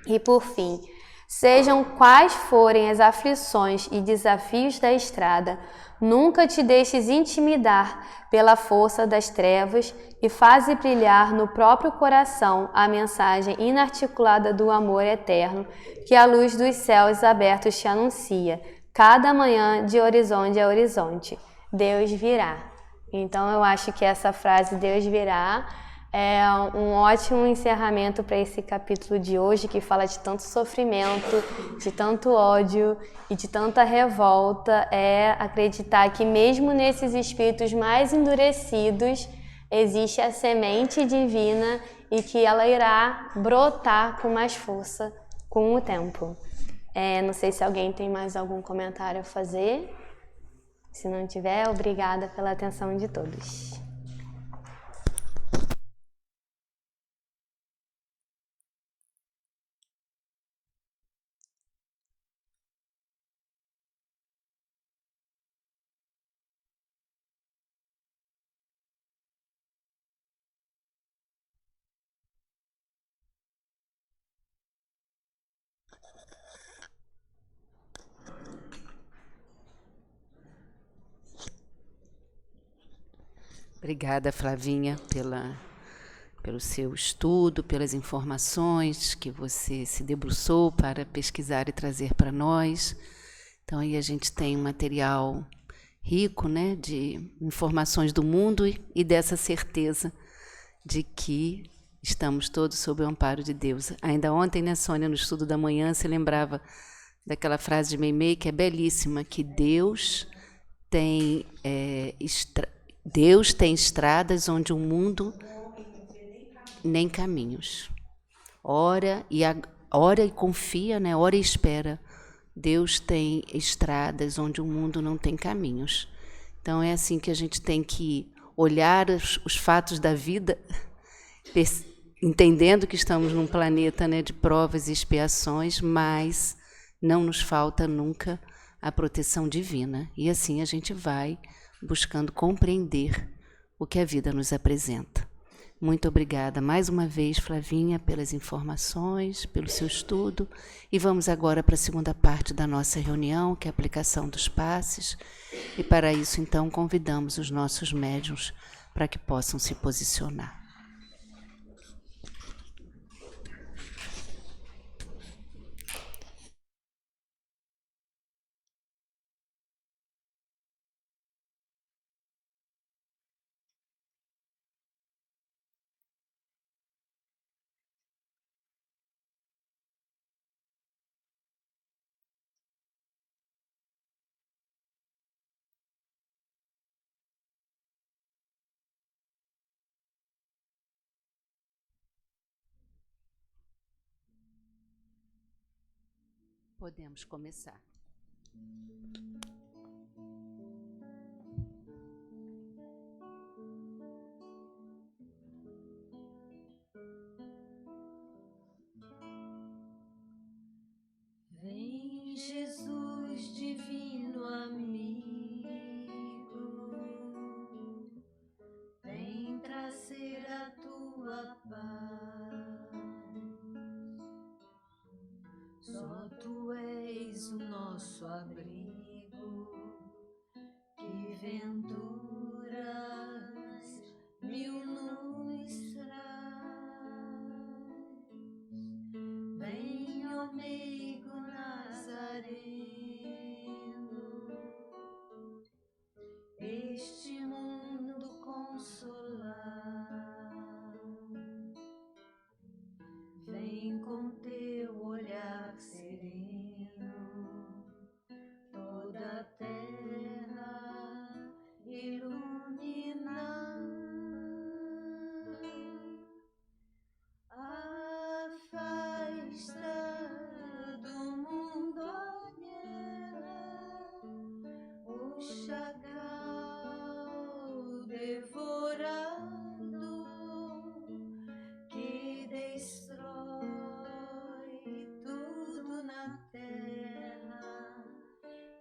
E por fim, sejam quais forem as aflições e desafios da estrada, nunca te deixes intimidar pela força das trevas e faze brilhar no próprio coração a mensagem inarticulada do amor eterno que a luz dos céus abertos te anuncia, cada manhã de horizonte a horizonte. Deus virá. Então eu acho que essa frase, Deus virá, é um ótimo encerramento para esse capítulo de hoje, que fala de tanto sofrimento, de tanto ódio e de tanta revolta. É acreditar que mesmo nesses espíritos mais endurecidos existe a semente divina e que ela irá brotar com mais força com o tempo. Não sei se alguém tem mais algum comentário a fazer. Se não tiver, obrigada pela atenção de todos. Obrigada, Flavinha, pelo seu estudo, pelas informações que você se debruçou para pesquisar e trazer para nós. Então, aí a gente tem um material rico, né, de informações do mundo e dessa certeza de que estamos todos sob o amparo de Deus. Ainda ontem, né, Sônia, no estudo da manhã, você lembrava daquela frase de Meimei, que é belíssima, que Deus tem estradas onde o mundo nem caminhos. Ora e confia, né? Ora e espera. Deus tem estradas onde o mundo não tem caminhos. Então é assim que a gente tem que olhar os fatos da vida, entendendo que estamos num planeta, né, de provas e expiações, mas não nos falta nunca a proteção divina. E assim a gente vai buscando compreender o que a vida nos apresenta. Muito obrigada mais uma vez, Flavinha, pelas informações, pelo seu estudo. E vamos agora para a segunda parte da nossa reunião, que é a aplicação dos passes. E para isso, então, convidamos os nossos médiuns para que possam se posicionar. Podemos começar. Vem, Jesus divino amigo, vem trazer a tua paz. Só tu és o nosso abrigo, que venturas mil nos traz. Vem, ó meigo Nazareno, este mundo consolar. Vem com teu olhar sereno, toda a terra iluminar. Afasta do mundo a guerra, o chacal devorado que destrói tudo na terra,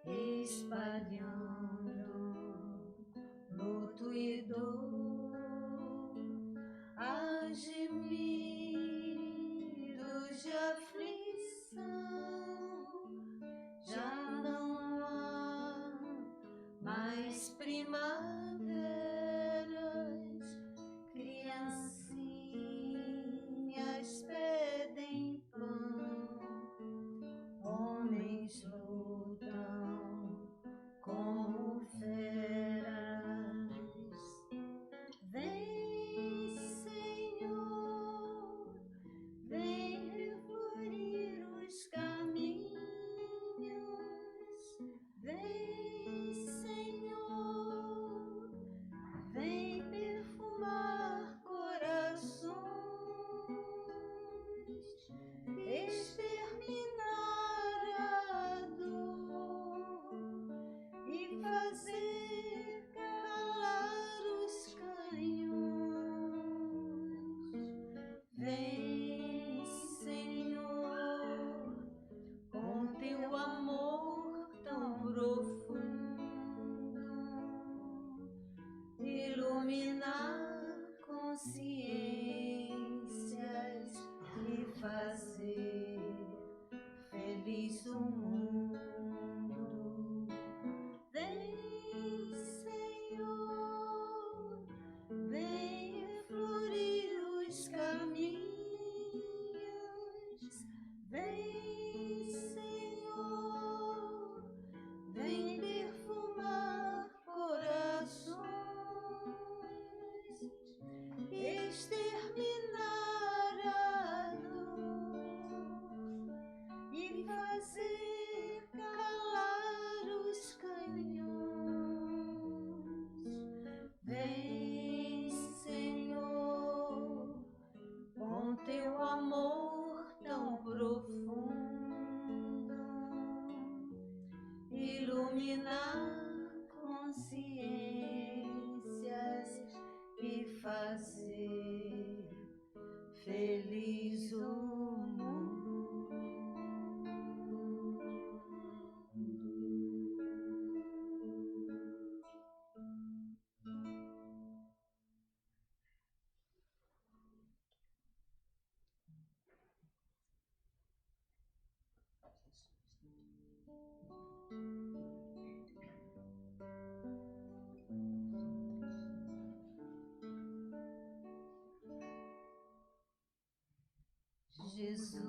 espalhando luto e dor. Há gemidos de aflição, já não há mais primaveras, criancinhas pedem pão, homens lutam como feras. Vem, Senhor, vem reflorir os caminhos. Vem, Senhor, vem perfumar corações, exterminar a dor e fazer calar os canhões. Vem, Senhor, com teu amor tão profundo, iluminar consciências e fazer feliz o mundo. Vem, Senhor, Jesus,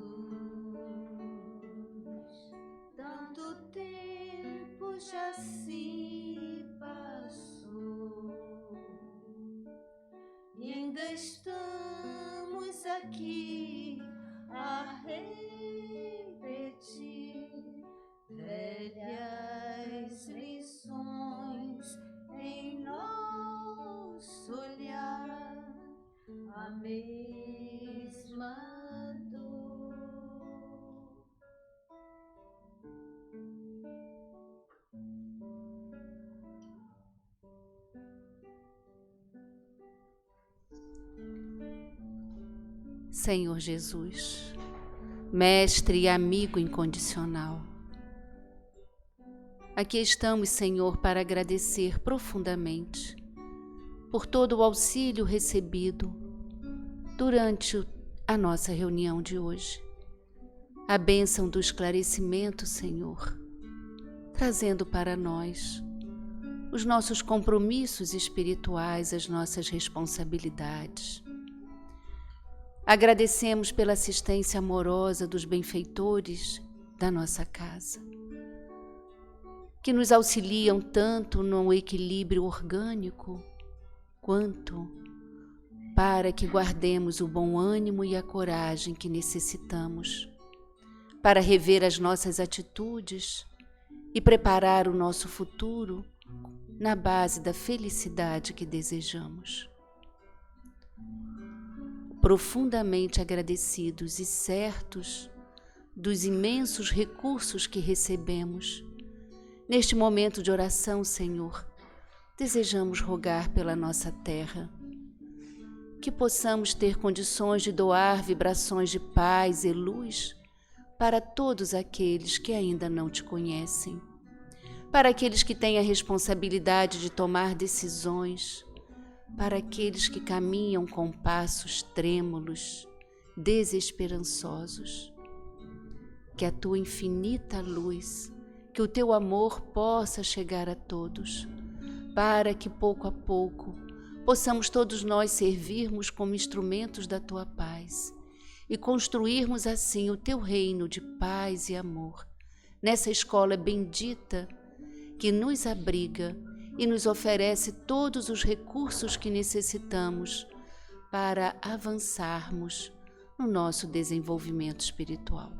tanto tempo já se passou e ainda estamos aqui a repetir velhas lições em nosso olhar, a mesma dor. Senhor Jesus, Mestre e amigo incondicional, aqui estamos, Senhor, para agradecer profundamente por todo o auxílio recebido durante a nossa reunião de hoje. A bênção do esclarecimento, Senhor, trazendo para nós os nossos compromissos espirituais, as nossas responsabilidades. Agradecemos pela assistência amorosa dos benfeitores da nossa casa, que nos auxiliam tanto no equilíbrio orgânico, quanto para que guardemos o bom ânimo e a coragem que necessitamos para rever as nossas atitudes e preparar o nosso futuro na base da felicidade que desejamos. Profundamente agradecidos e certos dos imensos recursos que recebemos, neste momento de oração, Senhor, desejamos rogar pela nossa terra, que possamos ter condições de doar vibrações de paz e luz para todos aqueles que ainda não te conhecem, para aqueles que têm a responsabilidade de tomar decisões, para aqueles que caminham com passos trêmulos, desesperançosos. Que a tua infinita luz, que o teu amor possa chegar a todos, para que pouco a pouco possamos todos nós servirmos como instrumentos da tua paz e construirmos assim o teu reino de paz e amor, nessa escola bendita que nos abriga e nos oferece todos os recursos que necessitamos para avançarmos no nosso desenvolvimento espiritual.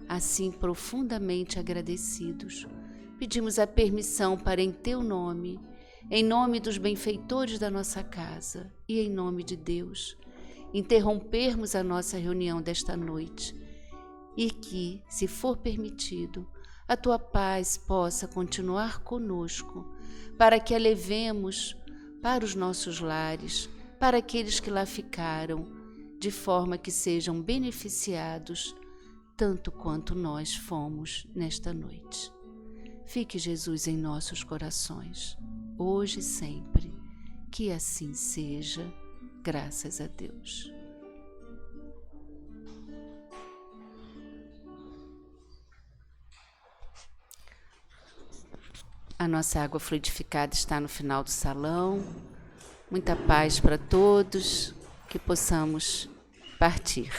Assim, profundamente agradecidos, pedimos a permissão para, em teu nome, em nome dos benfeitores da nossa casa e em nome de Deus, interrompermos a nossa reunião desta noite e que, se for permitido, a tua paz possa continuar conosco, para que a levemos para os nossos lares, para aqueles que lá ficaram, de forma que sejam beneficiados tanto quanto nós fomos nesta noite. Fique Jesus em nossos corações, hoje e sempre. Que assim seja, graças a Deus. A nossa água fluidificada está no final do salão. Muita paz para todos, que possamos partir.